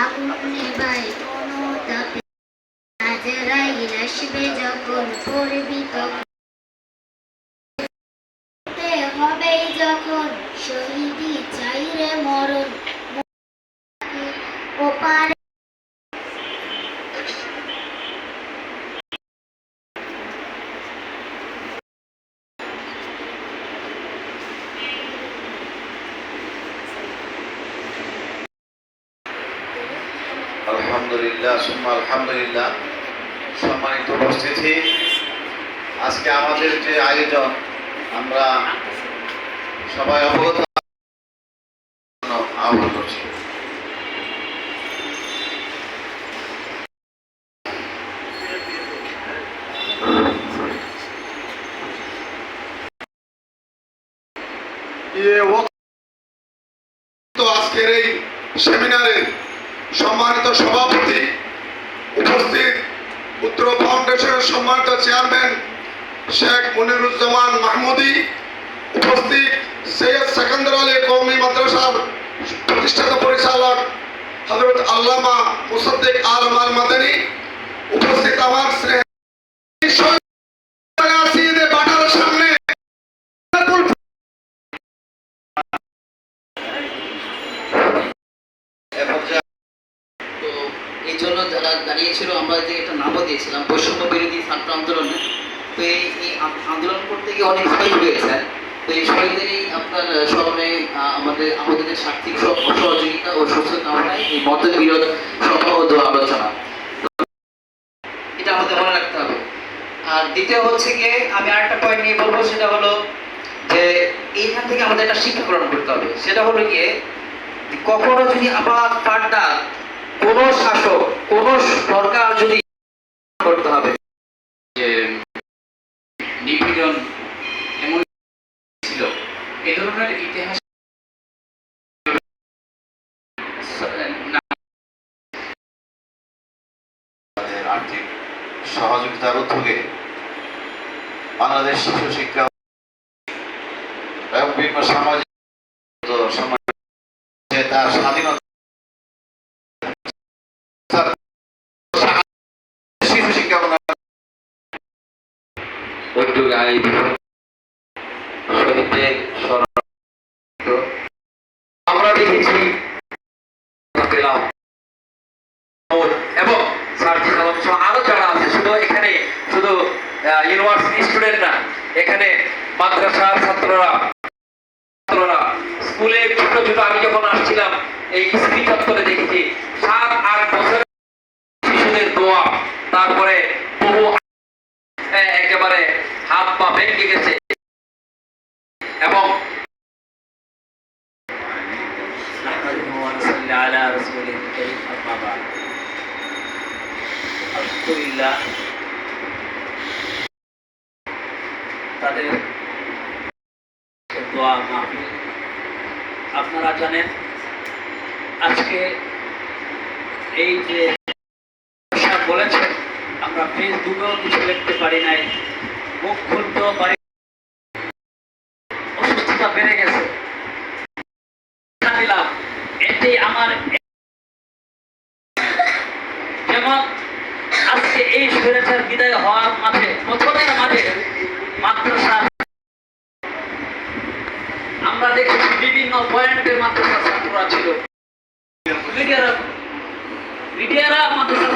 আগুন নেবাই অনুতাপে আজরাইল আসবে যখন করবি তখন হবেই যখন শহীদি চাইরে মরণ ওপারে আলহামদুলিল্লাহ সুম্মা আলহামদুলিল্লাহ। সম্মানিত উপস্থিতি, আজকে আমাদের যে আয়োজন আমরা সবাই অবগত আহ্বান করছি। আজকের এই সেমিনারে সম্মানিত সভাপতি, উপস্থিত উত্তর ফাউন্ডেশনের সম্মানিত চেয়ারম্যান শেখ মনিরুজ্জামান মাহমুদি, উপস্থিত সৈয়দ সেকেন্দার আলী কওমি মাদ্রাসার প্রতিষ্ঠাতা পরিচালক হযরত আল্লামা মুসাদ্দিক আলম আল মাদানী, উপস্থিত আমার সামনে এই জন্য যারা দাঁড়িয়েছিল আমরা যে একটা নামও দিয়েছিলাম বৈষম্য বিরোধী ছাত্র আন্দোলনে। তো এই আন্দোলন করতে গিয়ে অনেক শহীদ হয়েছে। তো এই শহীদেরই আপনার স্মরণে আমাদের স্বার্থিক সহযোগিতা ও সুস্থ কামনায় এই মতবিরোধ সভা ও আলোচনা, এটা আমাদের মনে রাখতে হবে। আর দ্বিতীয় হচ্ছে গিয়ে আমি আরেকটা পয়েন্ট নিয়ে বলবো, সেটা হলো যে এইখান থেকে আমাদের একটা শিক্ষা গ্রহণ করতে হবে। সেটা হলো গিয়ে কখনো যদি আবার ফার্দার কোন শাসক কোন সরকার যদি করতে হবে যে নিপীড়ন এমন ছিল, এ ধরনের ইতিহাস আর্থিক সহযোগিতার উদ্যোগে বাংলাদেশ শিশু শিক্ষা এবং বিভিন্ন সামাজিক তার স্বাধীনতা শিশু শিক্ষা শহীদদের আমরা দেখেছি পেলাম এবং আরো যারা আছে, শুধু এখানে শুধু ইউনিভার্সিটি স্টুডেন্ট না, এখানে মাদ্রাসার ছাত্ররা স্কুলে ছোট ছোট, আমি যখন আসছিলাম এই স্কুল চত্বরে দেখেছি 7-8 বছর শিশুদের দোয়া, তারপরে বহু একেবারে হাত পা ভেঙে গেছে এবং তাদের দোয়া মাহফিল। আপনারা জানেন আজকে এই যে বলেছেন, আমরা ফেসবুকেও কিছু লিখতে পারি নাই, মুখ খুলতেও পারি, অসুস্থতা বেড়ে গেছে। এতে আমার যেমন আজকে এই স্বৈরাচার বিদায় হওয়ার মাঝে প্রথমের মাঝে মাদ্রাসা আমরা দেখেছি বিভিন্ন পয়েন্টের মাদ্রাসা ছাত্ররা ছিল, মিডিয়ারা মাদ্রাসা